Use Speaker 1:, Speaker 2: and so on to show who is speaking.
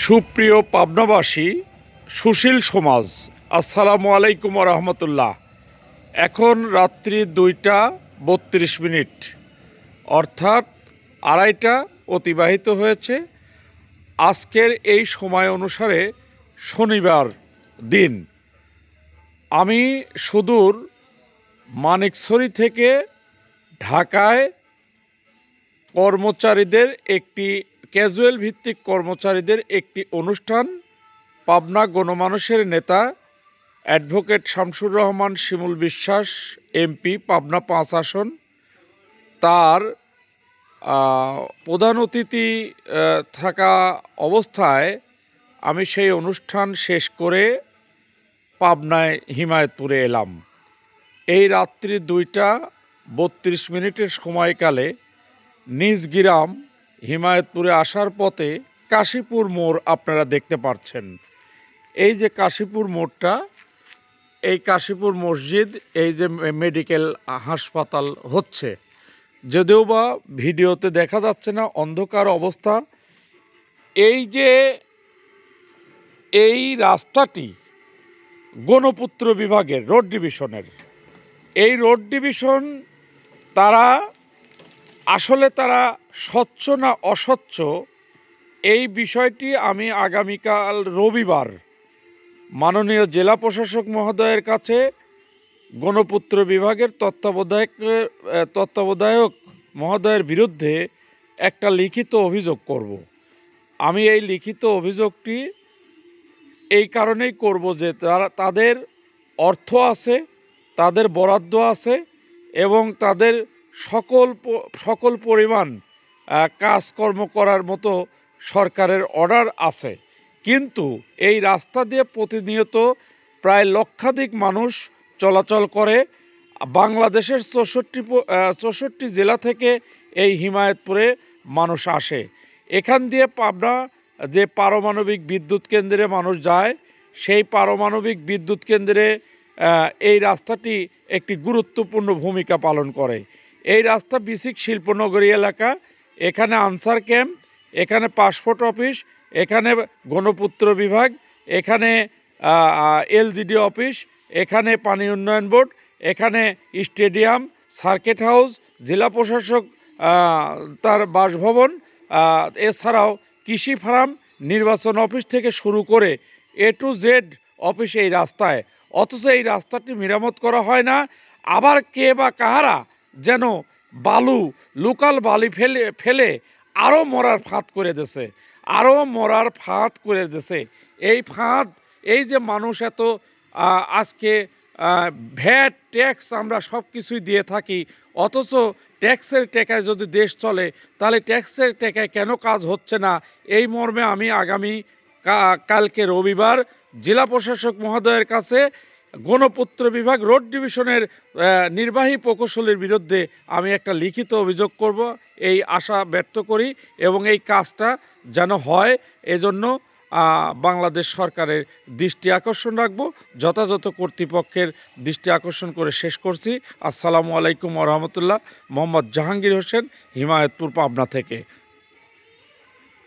Speaker 1: সুপ্রিয় পাবনাবাসী, সুশীল সমাজ, আসসালামু আলাইকুম রহমতুল্লাহ। এখন রাত্রি 2টা 32 মিনিট, অর্থাৎ আড়াইটা অতিবাহিত হয়েছে। আজকের এই সময় অনুসারে শনিবার দিন আমি সুদূর মানিকছড়ি থেকে ঢাকায় কর্মচারীদের একটি ক্যাজুয়াল ভিত্তিক কর্মচারীদের একটি অনুষ্ঠান, পাবনা গণমানুষের নেতা অ্যাডভোকেট শামসুর রহমান শিমুল বিশ্বাস এমপি পাবনা 5 আসন, তার প্রধান অতিথি থাকা অবস্থায় আমি সেই অনুষ্ঠান শেষ করে পাবনায় হিমায়তপুরে এলাম। এই রাত্রি 2টা 32 মিনিটের সময়কালে নিজ গ্রাম হিমায়তপুরে আসার পথে কাশীপুর মোড় আপনারা দেখতে পাচ্ছেন। এই যে কাশীপুর মোড়টা, এই কাশীপুর মসজিদ, এই যে মেডিকেল হাসপাতাল হচ্ছে, যদিও বা ভিডিওতে দেখা যাচ্ছে না, অন্ধকার অবস্থা। এই যে এই রাস্তাটি গণপূর্ত বিভাগের রোড ডিভিশনের, এই রোড ডিভিশন তারা স্বচ্ছ না অস্বচ্ছ, এই বিষয়টি আমি আগামীকাল রবিবার মাননীয় জেলা প্রশাসক মহোদয়ের কাছে গণপূর্ত বিভাগের তত্ত্বাবধায়ক মহোদয়ের বিরুদ্ধে একটা লিখিত অভিযোগ করব। আমি এই লিখিত অভিযোগটি এই কারণেই করব যে তাদের অর্থ আছে, তাদের বরাদ্দ আছে এবং তাদের সকল পরিমাণ কাজকর্ম করার মতো সরকারের অর্ডার আছে, কিন্তু এই রাস্তা দিয়ে প্রতিনিয়ত প্রায় লক্ষাধিক মানুষ চলাচল করে। বাংলাদেশের 64 জেলা থেকে এই হিমায়তপুরে মানুষ আসে। এখান দিয়ে পাবনা যে পারমাণবিক বিদ্যুৎ কেন্দ্রে মানুষ যায়, সেই পারমাণবিক বিদ্যুৎ কেন্দ্রে এই রাস্তাটি একটি গুরুত্বপূর্ণ ভূমিকা পালন করে। এই রাস্তা বিসিক শিল্পনগরী এলাকা, এখানে আনসার ক্যাম্প, এখানে পাসপোর্ট অফিস, এখানে গণপূর্ত বিভাগ, এখানে এলজিডি অফিস, এখানে পানি উন্নয়ন বোর্ড, এখানে স্টেডিয়াম, সার্কিট হাউস, জেলা প্রশাসক তার বাসভবন, এছাড়াও কৃষি ফার্ম, নির্বাচন অফিস থেকে শুরু করে A to Z অফিস এই রাস্তায়। অথচ এই রাস্তাটি মেরামত করা হয় না। আবার কে বা কাহারা যেন লোকাল বালি ফেলে আরও মরার ফাঁদ করে দিছে। এই ফাঁদ, এই যে মানুষ এত আজকে ভ্যাট ট্যাক্স আমরা সব কিছুই দিয়ে থাকি, অথচ ট্যাক্সের টাকায় যদি দেশ চলে, তাহলে ট্যাক্সের টাকায় কেন কাজ হচ্ছে না? এই মর্মে আমি কালকে রবিবার জেলা প্রশাসক মহোদয়ের কাছে গণপূর্ত বিভাগ রোড ডিভিশনের নির্বাহী প্রকৌশলীর বিরুদ্ধে আমি একটা লিখিত অভিযোগ করব, এই আশা ব্যক্ত করি এবং এই কাজটা যেন হয় এজন্য বাংলাদেশ সরকারের দৃষ্টি আকর্ষণ রাখবো। যথাযথ কর্তৃপক্ষের দৃষ্টি আকর্ষণ করে শেষ করছি। আসসালামু আলাইকুম রহমতুল্লাহ। মোহাম্মদ জাহাঙ্গীর হোসেন, হিমায়তপুর, পাবনা থেকে।